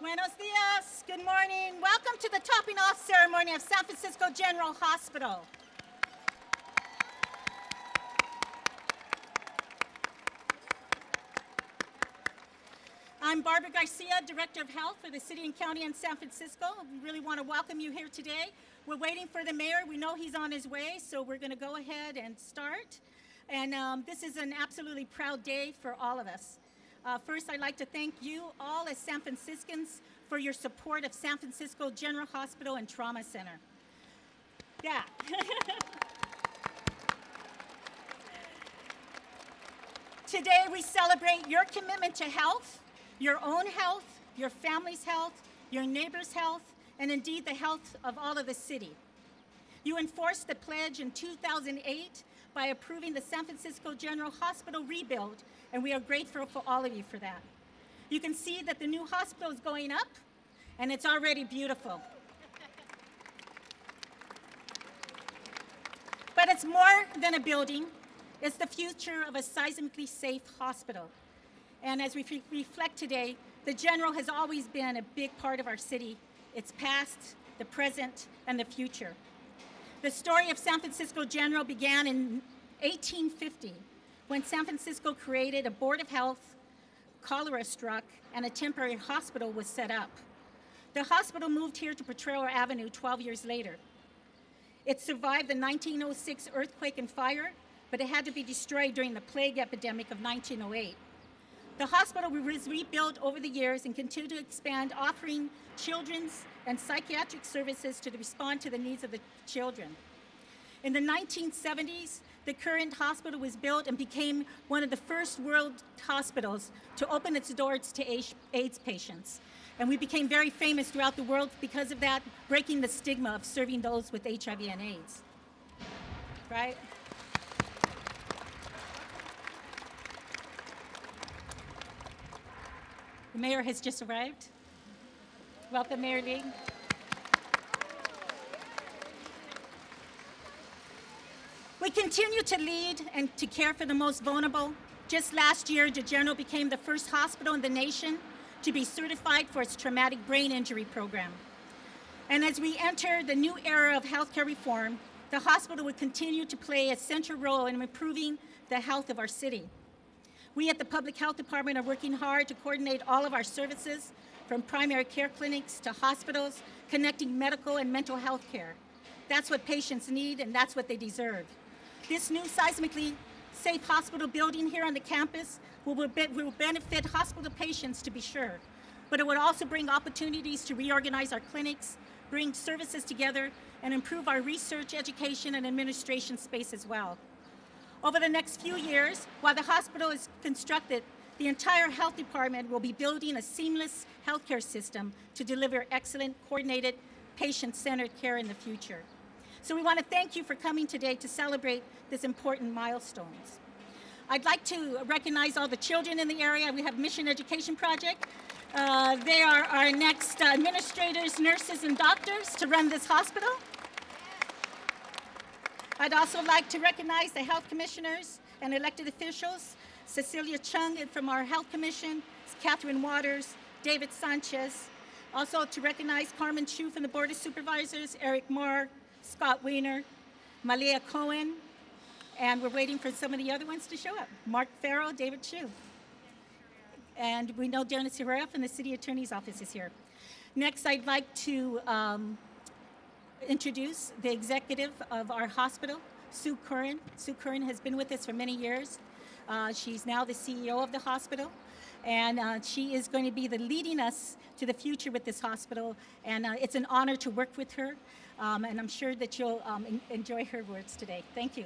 Buenos dias. Good morning. Welcome to the topping off ceremony of San Francisco General Hospital. I'm Barbara Garcia, Director of Health for the City and County in San Francisco. We really want to welcome you here today. We're waiting for the mayor. We know he's on his way, so we're going to go ahead and start. And this is an absolutely proud day for all of us. First, I'd like to thank you all as San Franciscans for your support of San Francisco General Hospital and Trauma Center. Yeah. Today, we celebrate your commitment to health, your own health, your family's health, your neighbor's health, and indeed the health of all of the city. You enforced the pledge in 2008 by approving the San Francisco General Hospital rebuild, and we are grateful for all of you for that. You can see that the new hospital is going up, and it's already beautiful. But it's more than a building. It's the future of a seismically safe hospital. And as we reflect today, the General has always been a big part of our city, its past, the present, and the future. The story of San Francisco General began in 1850, when San Francisco created a Board of Health, cholera struck, and a temporary hospital was set up. The hospital moved here to Potrero Avenue 12 years later. It survived the 1906 earthquake and fire, but it had to be destroyed during the plague epidemic of 1908. The hospital was rebuilt over the years and continued to expand, offering children's and psychiatric services to respond to the needs of the children. In the 1970s, the current hospital was built and became one of the first world hospitals to open its doors to AIDS patients. And we became very famous throughout the world because of that, breaking the stigma of serving those with HIV and AIDS, right? The mayor has just arrived. Welcome, Mayor Lee. We continue to lead and to care for the most vulnerable. Just last year, the General became the first hospital in the nation to be certified for its traumatic brain injury program. And as we enter the new era of healthcare reform, the hospital will continue to play a central role in improving the health of our city. We at the Public Health Department are working hard to coordinate all of our services, from primary care clinics to hospitals, connecting medical and mental health care. That's what patients need, and that's what they deserve. This new seismically safe hospital building here on the campus will benefit hospital patients, to be sure, but it would also bring opportunities to reorganize our clinics, bring services together, and improve our research, education, and administration space as well. Over the next few years, while the hospital is constructed, the entire health department will be building a seamless healthcare system to deliver excellent, coordinated, patient-centered care in the future. So we want to thank you for coming today to celebrate this important milestones. I'd like to recognize all the children in the area. We have Mission Education Project. They are our next administrators, nurses, and doctors to run this hospital. I'd also like to recognize the health commissioners and elected officials, Cecilia Chung from our Health Commission, Catherine Waters, David Sanchez. Also to recognize Carmen Chu from the Board of Supervisors, Eric Marr, Scott Weiner, Malia Cohen, and we're waiting for some of the other ones to show up. Mark Farrell, David Chu. And we know Dennis Herrera from the City Attorney's Office is here. Next, I'd like to introduce the executive of our hospital, Sue Curran. Sue Curran has been with us for many years. She's now the CEO of the hospital, and she is going to be leading us to the future with this hospital, and it's an honor to work with her, and I'm sure that you'll enjoy her words today. Thank you.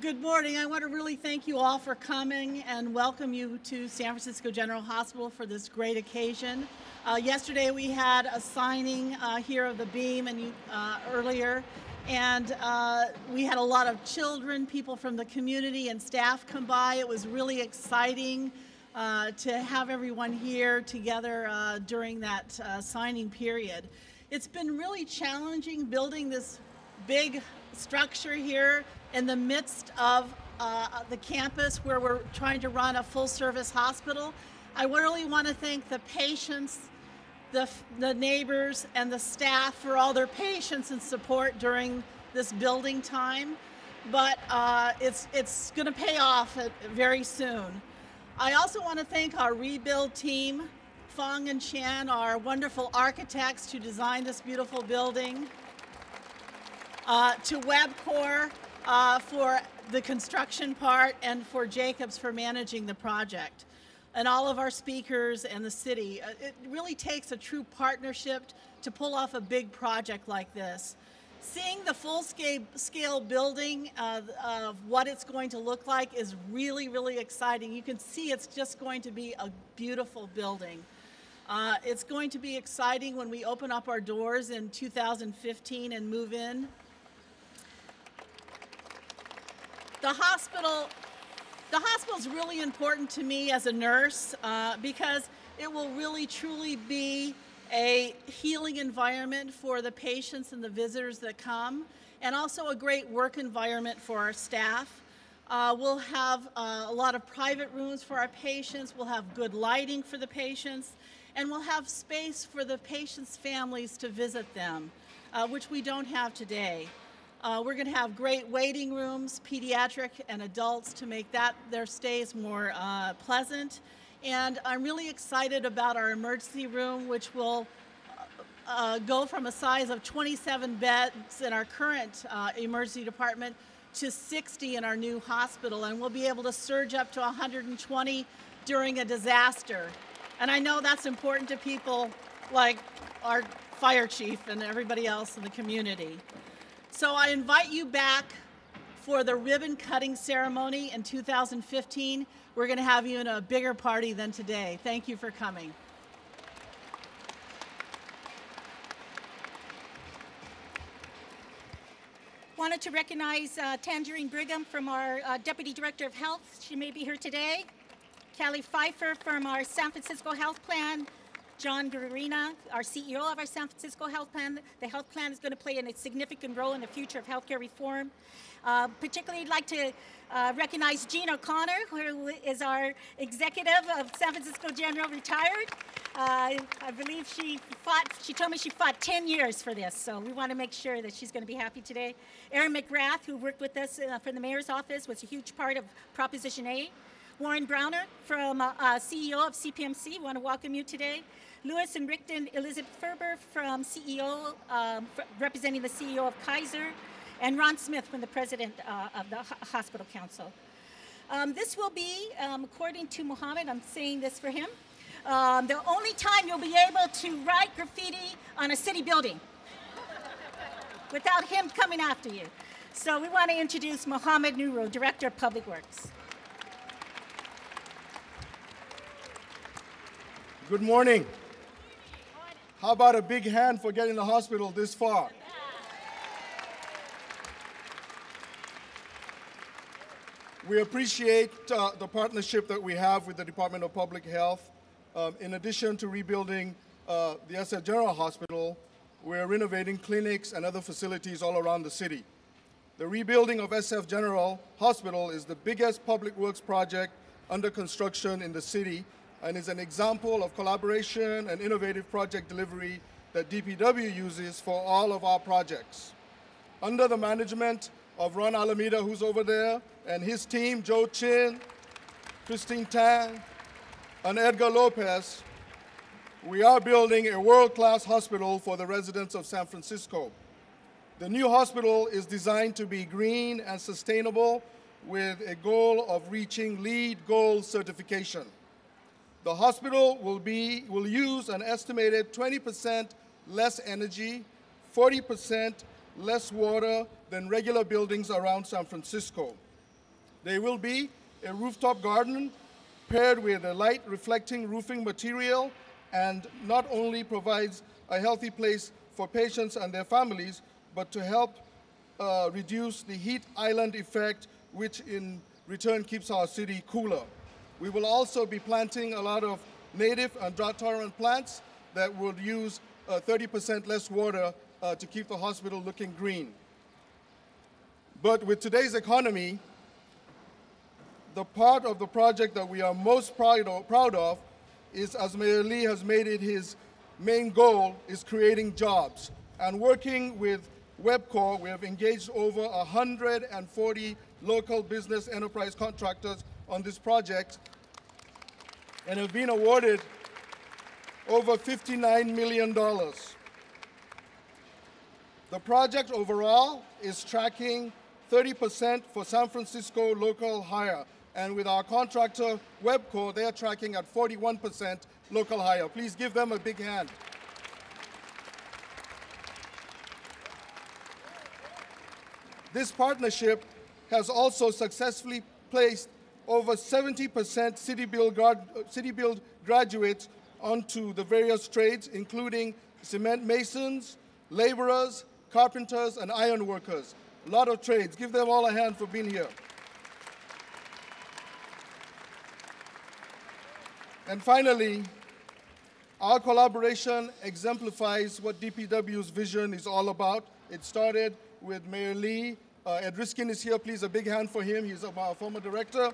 Good morning. I want to really thank you all for coming and welcome you to San Francisco General Hospital for this great occasion. Yesterday we had a signing here of the beam and earlier, and we had a lot of children, people from the community, and staff come by. It was really exciting to have everyone here together during that signing period. It's been really challenging building this big structure here in the midst of the campus where we're trying to run a full-service hospital. I really want to thank the patients, the neighbors, and the staff for all their patience and support during this building time. But it's going to pay off very soon. I also want to thank our rebuild team, Fong and Chan, our wonderful architects who designed this beautiful building, to WebCore for the construction part, and for Jacobs for managing the project, and all of our speakers and the city. It really takes a true partnership to pull off a big project like this. Seeing the full-scale building of what it's going to look like is really, really exciting. You can see it's just going to be a beautiful building. It's going to be exciting when we open up our doors in 2015 and move in. The hospital is really important to me as a nurse because it will really truly be a healing environment for the patients and the visitors that come, and also a great work environment for our staff. We'll have a lot of private rooms for our patients, we'll have good lighting for the patients, and we'll have space for the patients' families to visit them, which we don't have today. We're going to have great waiting rooms, pediatric and adults, to make their stays more pleasant. And I'm really excited about our emergency room, which will go from a size of 27 beds in our current emergency department to 60 in our new hospital. And we'll be able to surge up to 120 during a disaster. And I know that's important to people like our fire chief and everybody else in the community. So I invite you back for the ribbon cutting ceremony in 2015. We're going to have you in a bigger party than today. Thank you for coming. Wanted to recognize Tangerine Brigham from our Deputy Director of Health. She may be here today. Callie Pfeiffer from our San Francisco Health Plan. John Guerrina, our CEO of our San Francisco Health Plan. The health plan is going to play a significant role in the future of healthcare reform. Particularly like to recognize Jean O'Connor, who is our executive of San Francisco General, retired. I believe she told me she fought 10 years for this, so we want to make sure that she's going to be happy today. Aaron McGrath, who worked with us from the mayor's office, was a huge part of Proposition A. Warren Browner, from CEO of CPMC, want to welcome you today. Lewis and Rickton, Elizabeth Ferber from CEO, representing the CEO of Kaiser, and Ron Smith from the president of the Hospital Council. This will be, according to Mohammed, I'm saying this for him, the only time you'll be able to write graffiti on a city building without him coming after you. So we want to introduce Mohammed Nuru, Director of Public Works. Good morning. How about a big hand for getting the hospital this far? We appreciate the partnership that we have with the Department of Public Health. In addition to rebuilding the SF General Hospital, we're renovating clinics and other facilities all around the city. The rebuilding of SF General Hospital is the biggest public works project under construction in the city, and is an example of collaboration and innovative project delivery that DPW uses for all of our projects. Under the management of Ron Alameda, who's over there, and his team, Joe Chin, Christine Tang, and Edgar Lopez, we are building a world-class hospital for the residents of San Francisco. The new hospital is designed to be green and sustainable with a goal of reaching LEED Gold certification. The hospital will use an estimated 20% less energy, 40% less water than regular buildings around San Francisco. There will be a rooftop garden paired with a light reflecting roofing material, and not only provides a healthy place for patients and their families, but to help reduce the heat island effect, which in return keeps our city cooler. We will also be planting a lot of native and drought-tolerant plants that would use 30% less water to keep the hospital looking green. But with today's economy, the part of the project that we are most proud of is, as Mayor Lee has made it his main goal, is creating jobs. And working with WebCorp, we have engaged over 140 local business enterprise contractors on this project and have been awarded over $59 million. The project overall is tracking 30% for San Francisco local hire. And with our contractor, WebCorp, they are tracking at 41% local hire. Please give them a big hand. This partnership has also successfully placed over 70% City Build graduates onto the various trades, including cement masons, laborers, carpenters, and iron workers. A lot of trades. Give them all a hand for being here. And finally, our collaboration exemplifies what DPW's vision is all about. It started with Mayor Lee. Ed Riskin is here. Please, a big hand for him. He's our former director.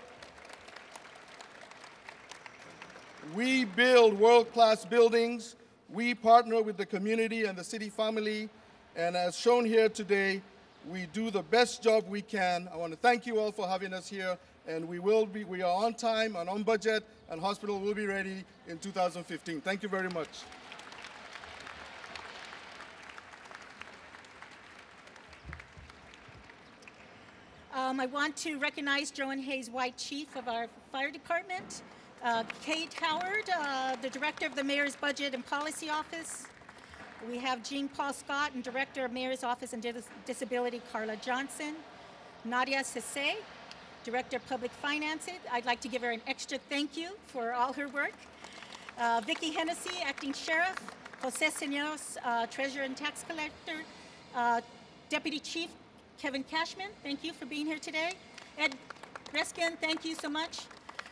We build world-class buildings. We partner with the community and the city family. And as shown here today, we do the best job we can. I want to thank you all for having us here. And we are on time and on budget, and hospital will be ready in 2015. Thank you very much. I want to recognize Joan Hayes White, Chief of our Fire Department, Kate Howard, the Director of the Mayor's Budget and Policy Office. We have Jean Paul Scott, and Director of Mayor's Office and Disability, Carla Johnson. Nadia Sisse, Director of Public Finance. I'd like to give her an extra thank you for all her work. Vicki Hennessy, Acting Sheriff. Jose Señoros, Treasurer and Tax Collector. Deputy Chief Kevin Cashman, thank you for being here today. Ed Reskin, thank you so much.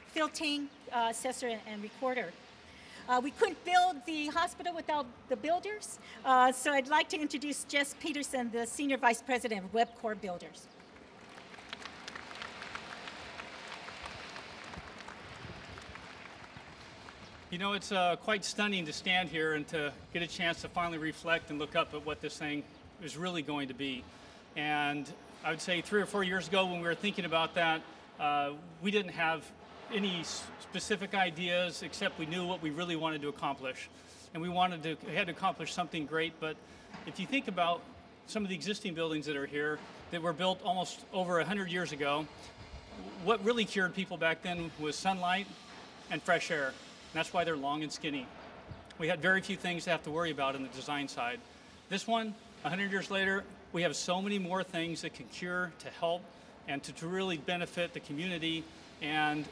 Phil Ting, Assessor and Recorder. We couldn't build the hospital without the builders, so I'd like to introduce Jess Peterson, the Senior Vice President of WebCorp Builders. You know, it's quite stunning to stand here and to get a chance to finally reflect and look up at what this thing is really going to be. And I would say 3 or 4 years ago when we were thinking about that, we didn't have any specific ideas except we knew what we really wanted to accomplish. And we had to accomplish something great, but if you think about some of the existing buildings that are here that were built almost over 100 years ago, what really cured people back then was sunlight and fresh air. And that's why they're long and skinny. We had very few things to have to worry about in the design side. This one, 100 years later, we have so many more things that can cure, to help, and to really benefit the community. And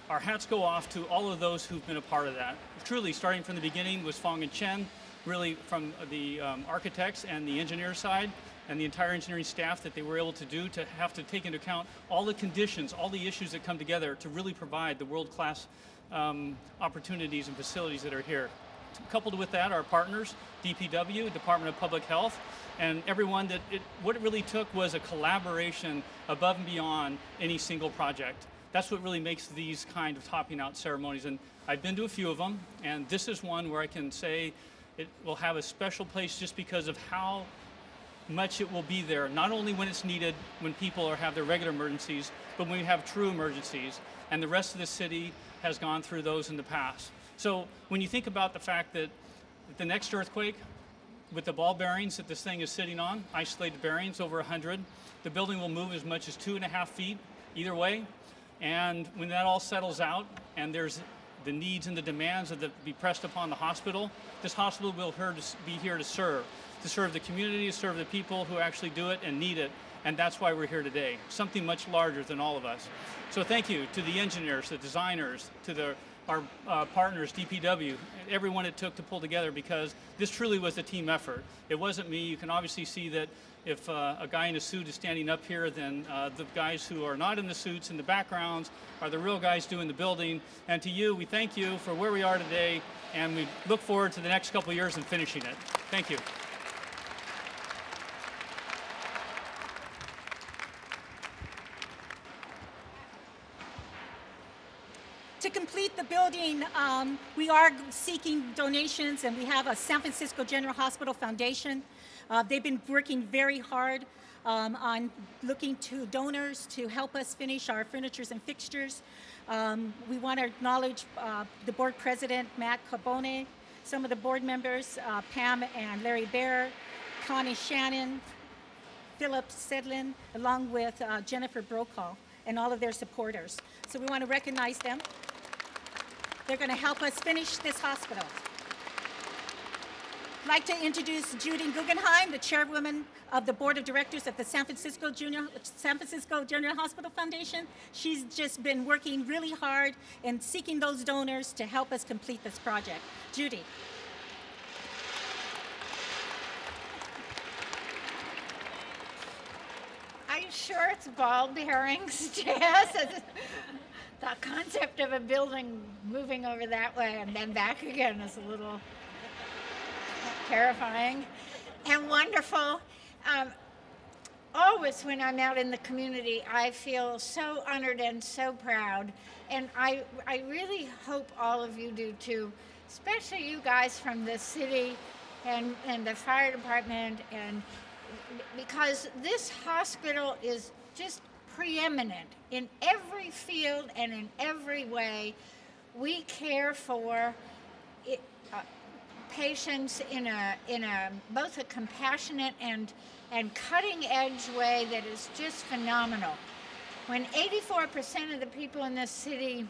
our hats go off to all of those who've been a part of that. Truly, starting from the beginning was Fong and Chen, really from the architects and the engineer side, and the entire engineering staff that they were able to do to have to take into account all the conditions, all the issues that come together to really provide the world-class opportunities and facilities that are here. Coupled with that, our partners, DPW, Department of Public Health, and everyone what it really took was a collaboration above and beyond any single project. That's what really makes these kind of topping out ceremonies. And I've been to a few of them, and this is one where I can say it will have a special place just because of how much it will be there, not only when it's needed, when people have their regular emergencies, but when we have true emergencies. And the rest of the city has gone through those in the past. So when you think about the fact that the next earthquake, with the ball bearings that this thing is sitting on, isolated bearings over 100, the building will move as much as 2.5 feet either way. And when that all settles out and there's the needs and the demands that be pressed upon the hospital, this hospital will be here to serve the community, to serve the people who actually do it and need it. And that's why we're here today, something much larger than all of us. So thank you to the engineers, the designers, to our partners, DPW, everyone it took to pull together, because this truly was a team effort. It wasn't me. You can obviously see that if a guy in a suit is standing up here, then the guys who are not in the suits in the backgrounds are the real guys doing the building. And to you, we thank you for where we are today, and we look forward to the next couple of years and finishing it. Thank you. To complete the building, we are seeking donations, and we have a San Francisco General Hospital Foundation. They've been working very hard on looking to donors to help us finish our furnitures and fixtures. We want to acknowledge the board president, Matt Cabone, some of the board members, Pam and Larry Bear, Connie Shannon, Philip Sedlin, along with Jennifer Brokaw, and all of their supporters. So we want to recognize them. They're going to help us finish this hospital. I'd like to introduce Judy Guggenheim, the chairwoman of the board of directors of the San Francisco General Hospital Foundation. She's just been working really hard and seeking those donors to help us complete this project. Judy. Are you sure it's ball bearings, Jess? The concept of a building moving over that way and then back again is a little terrifying and wonderful. Always when I'm out in the community, I feel so honored and so proud. And I really hope all of you do too, especially you guys from the city and the fire department, and because this hospital is just preeminent in every field and in every way. We care for patients in a both a compassionate and cutting edge way that is just phenomenal. When 84% of the people in this city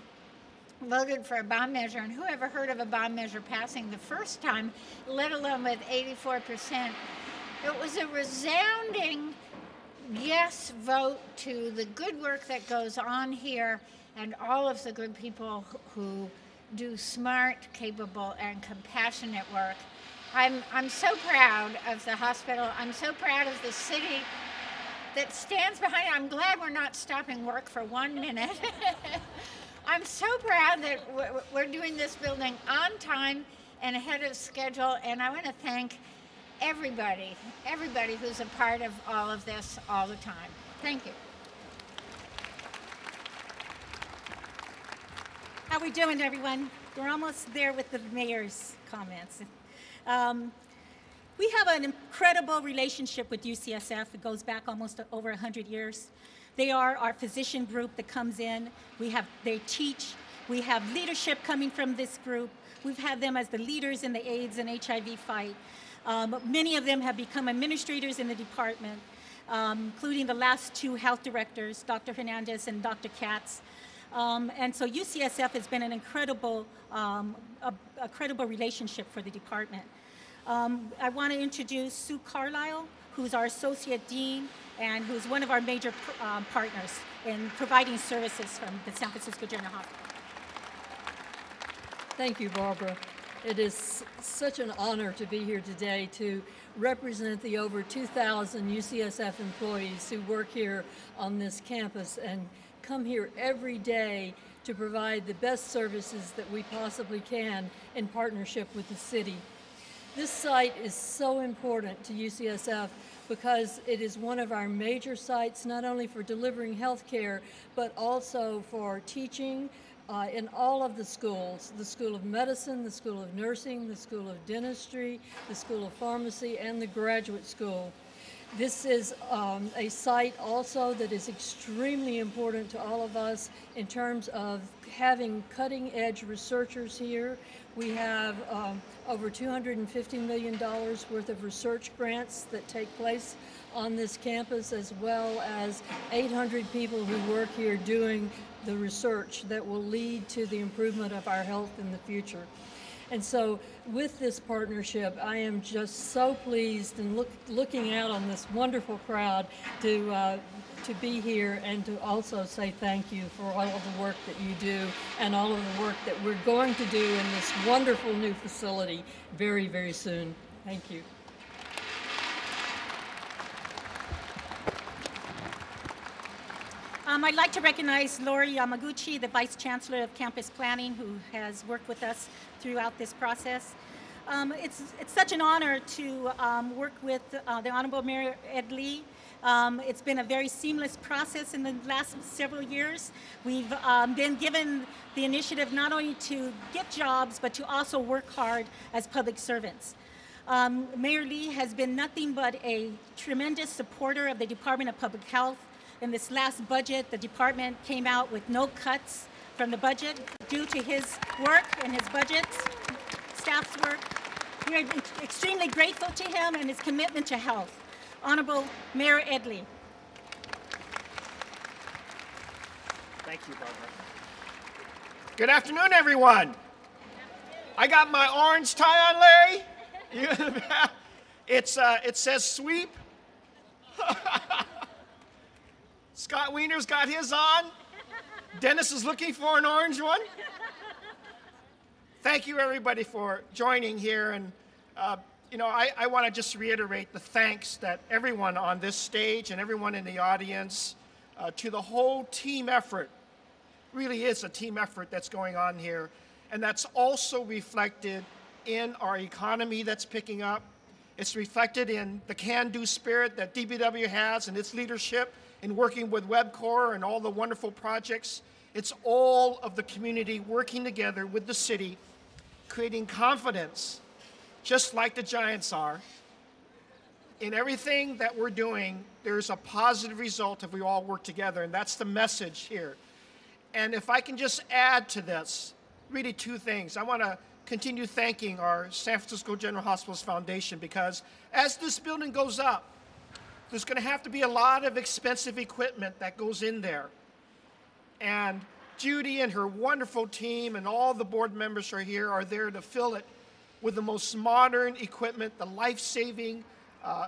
voted for a bond measure, and who ever heard of a bond measure passing the first time, let alone with 84%, it was a resounding yes vote to the good work that goes on here and all of the good people who do smart, capable, and compassionate work. I'm so proud of the hospital. I'm so proud of the city that stands behind it. I'm glad we're not stopping work for 1 minute. I'm so proud that we're doing this building on time and ahead of schedule, and I want to thank everybody who's a part of all of this all the time. Thank you. How we doing, everyone? We're almost there with the mayor's comments. We have an incredible relationship with UCSF. It goes back almost over 100 years. They are our physician group that comes in. They teach. We have leadership coming from this group. We've had them as the leaders in the AIDS and HIV fight. Many of them have become administrators in the department, including the last two health directors, Dr. Hernandez and Dr. Katz. And so UCSF has been an incredible relationship for the department. I want to introduce Sue Carlisle, who's our associate dean and who's one of our major partners in providing services from the San Francisco General Hospital. Thank you, Barbara. It is such an honor to be here today to represent the over 2,000 UCSF employees who work here on this campus and come here every day to provide the best services that we possibly can in partnership with the city. This site is so important to UCSF because it is one of our major sites, not only for delivering health care, but also for teaching in all of the schools, the School of Medicine, the School of Nursing, the School of Dentistry, the School of Pharmacy, and the Graduate School. This is a site also that is extremely important to all of us in terms of having cutting-edge researchers here. We have over $250 million worth of research grants that take place on this campus, as well as 800 people who work here doing the research that will lead to the improvement of our health in the future. And so with this partnership, I am just so pleased and looking out on this wonderful crowd to be here and to also say thank you for all of the work that you do and all of the work that we're going to do in this wonderful new facility very, very soon. Thank you. I'd like to recognize Lori Yamaguchi, the Vice Chancellor of Campus Planning, who has worked with us throughout this process. It's such an honor to work with the Honorable Mayor Ed It's been a very seamless process in the last several years. We've been given the initiative not only to get jobs, but to also work hard as public servants. Mayor Lee has been nothing but a tremendous supporter of the Department of Public Health. In this last budget, the department came out with no cuts from the budget due to his work and his budgets, staff's work. We are extremely grateful to him and his commitment to health. Honorable Mayor Edley. Thank you, Barbara. Good afternoon, everyone. I got my orange tie on, Larry. It says sweep. Scott Wiener's got his on. Dennis is looking for an orange one. Thank you, everybody, for joining here. And I want to just reiterate the thanks that everyone on this stage and everyone in the audience, to the whole team effort. Really is a team effort that's going on here. And that's also reflected in our economy that's picking up. It's reflected in the can-do spirit that DPW has and its leadership in working with WebCore and all the wonderful projects. It's all of the community working together with the city, creating confidence, just like the Giants are. In everything that we're doing, there's a positive result if we all work together, and that's the message here. And if I can just add to this, really two things. I want to continue thanking our San Francisco General Hospital's Foundation, because as this building goes up, there's going to have to be a lot of expensive equipment that goes in there. And Judy and her wonderful team and all the board members are there to fill it with the most modern equipment, the life-saving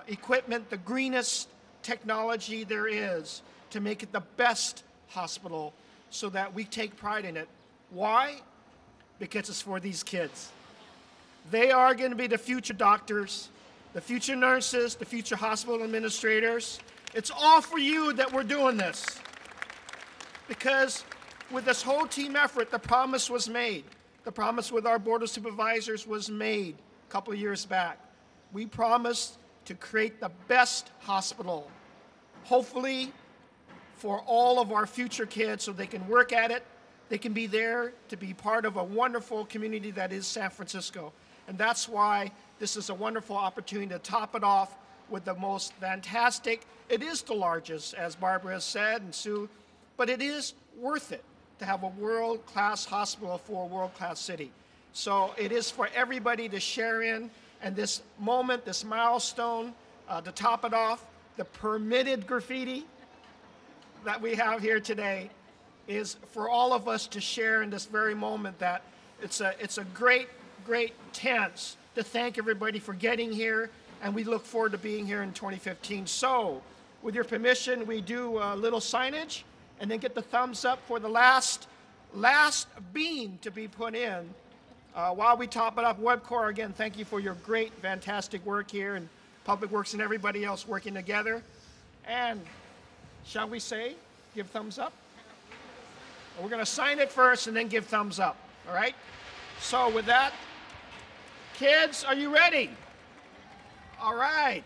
equipment, the greenest technology there is to make it the best hospital so that we take pride in it. Why? Because it's for these kids. They are going to be the future doctors, the future nurses, the future hospital administrators. It's all for you that we're doing this. Because with this whole team effort, the promise was made. The promise with our Board of Supervisors was made a couple of years back. We promised to create the best hospital, hopefully for all of our future kids so they can work at it. They can be there to be part of a wonderful community that is San Francisco. And that's why this is a wonderful opportunity to top it off with the most fantastic, it is the largest, as Barbara has said, and Sue, but it is worth it to have a world-class hospital for a world-class city. So it is for everybody to share in, and this moment, this milestone, to top it off, the permitted graffiti that we have here today is for all of us to share in this very moment that it's a great, great chance to thank everybody for getting here, and we look forward to being here in 2015. So, with your permission, we do a little signage, and then get the thumbs up for the last beam to be put in. While we top it up, WebCore, again, thank you for your great, fantastic work here, and Public Works and everybody else working together. And shall we say, give thumbs up? We're going to sign it first and then give thumbs up, all right? So with that, kids, are you ready? All right.